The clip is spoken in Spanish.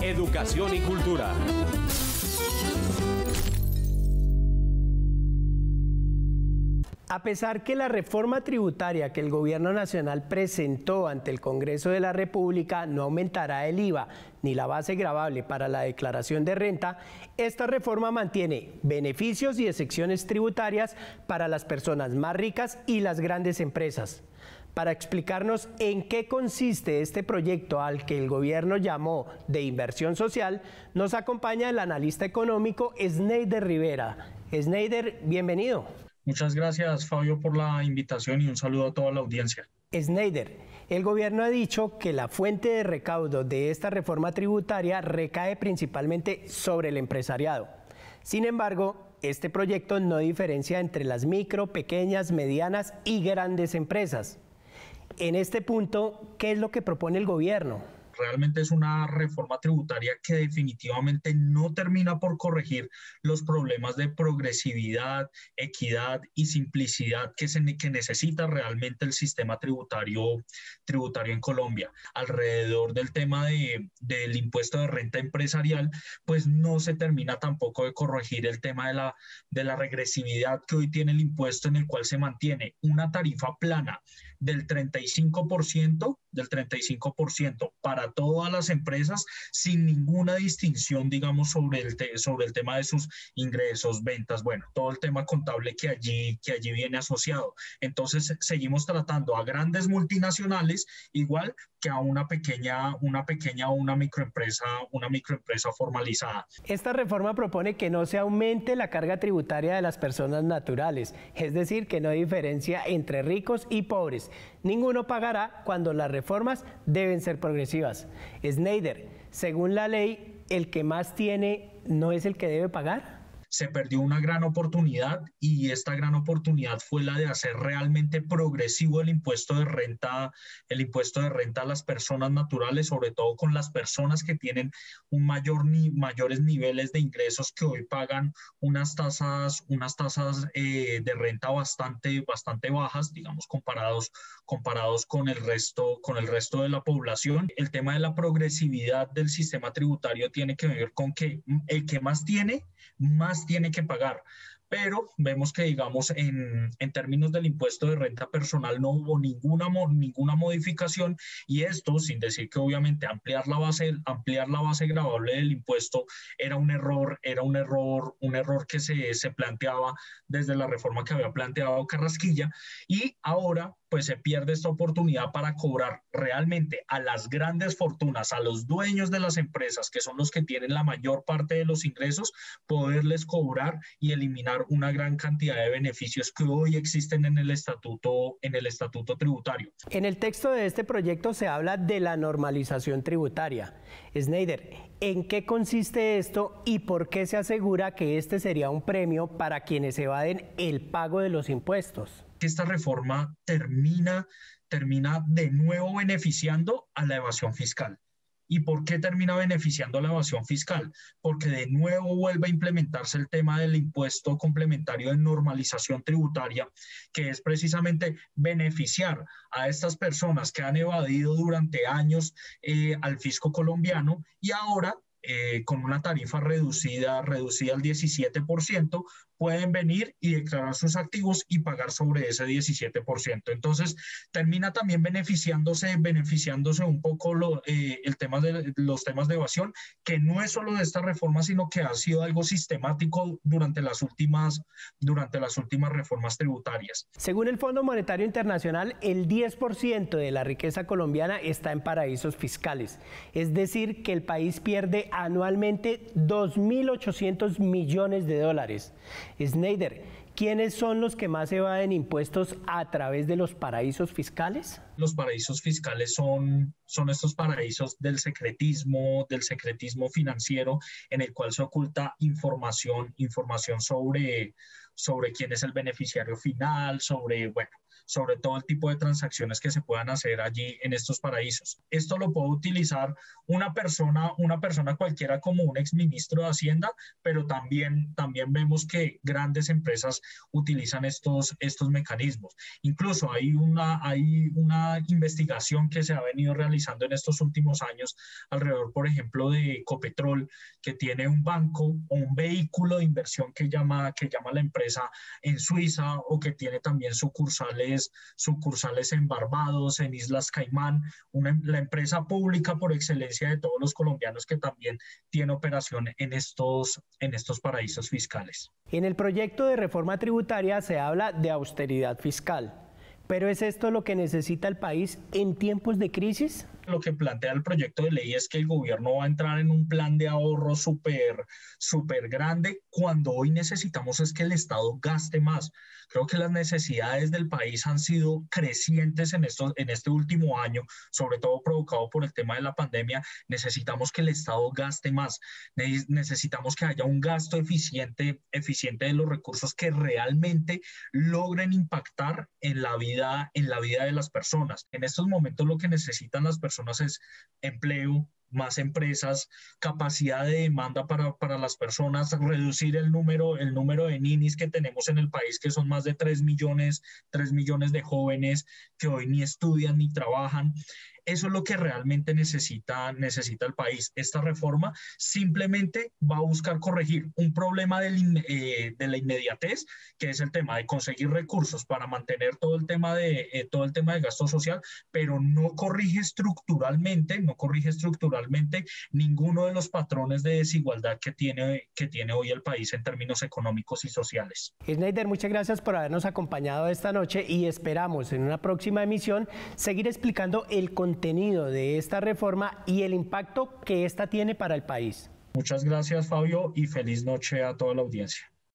educación y cultura. A pesar que la reforma tributaria que el Gobierno Nacional presentó ante el Congreso de la República no aumentará el IVA ni la base gravable para la declaración de renta, esta reforma mantiene beneficios y exenciones tributarias para las personas más ricas y las grandes empresas. Para explicarnos en qué consiste este proyecto al que el gobierno llamó de inversión social, nos acompaña el analista económico Sneider Rivera. Sneider, bienvenido. Muchas gracias, Fabio, por la invitación y un saludo a toda la audiencia. Sneider, el gobierno ha dicho que la fuente de recaudo de esta reforma tributaria recae principalmente sobre el empresariado. Sin embargo, este proyecto no diferencia entre las micro, pequeñas, medianas y grandes empresas. En este punto, ¿qué es lo que propone el gobierno? Realmente es una reforma tributaria que definitivamente no termina por corregir los problemas de progresividad, equidad y simplicidad que necesita realmente el sistema tributario en Colombia. Alrededor del tema del impuesto de renta empresarial, pues no se termina tampoco de corregir el tema de la regresividad que hoy tiene el impuesto, en el cual se mantiene una tarifa plana del 35% para todas las empresas sin ninguna distinción, digamos, sobre el tema de sus ingresos, ventas, bueno, todo el tema contable que allí viene asociado. Entonces, seguimos tratando a grandes multinacionales igual que a una pequeña o una microempresa formalizada. Esta reforma propone que no se aumente la carga tributaria de las personas naturales, es decir, que no hay diferencia entre ricos y pobres. Ninguno pagará cuando las reformas deben ser progresivas. Sneider, según la ley, el que más tiene no es el que debe pagar. Se perdió una gran oportunidad y esta gran oportunidad fue la de hacer realmente progresivo el impuesto de renta a las personas naturales, sobre todo con las personas que tienen mayores niveles de ingresos, que hoy pagan unas tasas de renta bastante bajas, digamos, comparados con el resto de la población. El tema de la progresividad del sistema tributario tiene que ver con que el que más tiene que pagar. Pero vemos que, digamos, en términos del impuesto de renta personal no hubo ninguna modificación, y esto sin decir que obviamente ampliar la base gravable del impuesto era un error que se planteaba desde la reforma que había planteado Carrasquilla, y ahora pues se pierde esta oportunidad para cobrar realmente a las grandes fortunas, a los dueños de las empresas, que son los que tienen la mayor parte de los ingresos, poderles cobrar y eliminar una gran cantidad de beneficios que hoy existen en el estatuto tributario. En el texto de este proyecto se habla de la normalización tributaria. Sneider, ¿en qué consiste esto y por qué se asegura que este sería un premio para quienes evaden el pago de los impuestos? Esta reforma termina de nuevo beneficiando a la evasión fiscal. ¿Y por qué termina beneficiando a la evasión fiscal? Porque de nuevo vuelve a implementarse el tema del impuesto complementario de normalización tributaria, que es precisamente beneficiar a estas personas que han evadido durante años al fisco colombiano, y ahora con una tarifa reducida al 17%, pueden venir y declarar sus activos y pagar sobre ese 17%. Entonces, termina también beneficiándose un poco los temas de evasión, que no es solo de esta reforma, sino que ha sido algo sistemático durante las últimas reformas tributarias. Según el Fondo Monetario Internacional, el 10% de la riqueza colombiana está en paraísos fiscales, es decir, que el país pierde anualmente 2.800 millones de dólares. Sneider, ¿quiénes son los que más evaden impuestos a través de los paraísos fiscales? Los paraísos fiscales son estos paraísos del secretismo financiero, en el cual se oculta información sobre quién es el beneficiario final, sobre sobre todo el tipo de transacciones que se puedan hacer allí en estos paraísos. Esto lo puede utilizar una persona cualquiera como un exministro de Hacienda, pero también vemos que grandes empresas utilizan estos mecanismos. Incluso hay una investigación que se ha venido realizando en estos últimos años alrededor, por ejemplo, de Ecopetrol, que tiene un banco o un vehículo de inversión que llama la empresa en Suiza, o que tiene también sucursales en Barbados, en Islas Caimán, la empresa pública por excelencia de todos los colombianos, que también tiene operación en estos paraísos fiscales. En el proyecto de reforma tributaria se habla de austeridad fiscal, pero ¿es esto lo que necesita el país en tiempos de crisis? Lo que plantea el proyecto de ley es que el gobierno va a entrar en un plan de ahorro súper grande, cuando hoy necesitamos es que el Estado gaste más. Creo que las necesidades del país han sido crecientes en este último año, sobre todo provocado por el tema de la pandemia. Necesitamos que el Estado gaste más, necesitamos que haya un gasto eficiente de los recursos que realmente logren impactar en la vida de las personas. En estos momentos lo que necesitan las personas es empleo, más empresas, capacidad de demanda para las personas, reducir el número de ninis que tenemos en el país, que son más de 3 millones de jóvenes que hoy ni estudian ni trabajan. Eso es lo que realmente necesita el país. Esta reforma simplemente va a buscar corregir un problema de la inmediatez, que es el tema de conseguir recursos para mantener todo el tema de gasto social, pero no corrige estructuralmente ninguno de los patrones de desigualdad que tiene hoy el país en términos económicos y sociales. Schneider, muchas gracias por habernos acompañado esta noche y esperamos en una próxima emisión seguir explicando el contenido de esta reforma y el impacto que esta tiene para el país. Muchas gracias, Fabio, y feliz noche a toda la audiencia.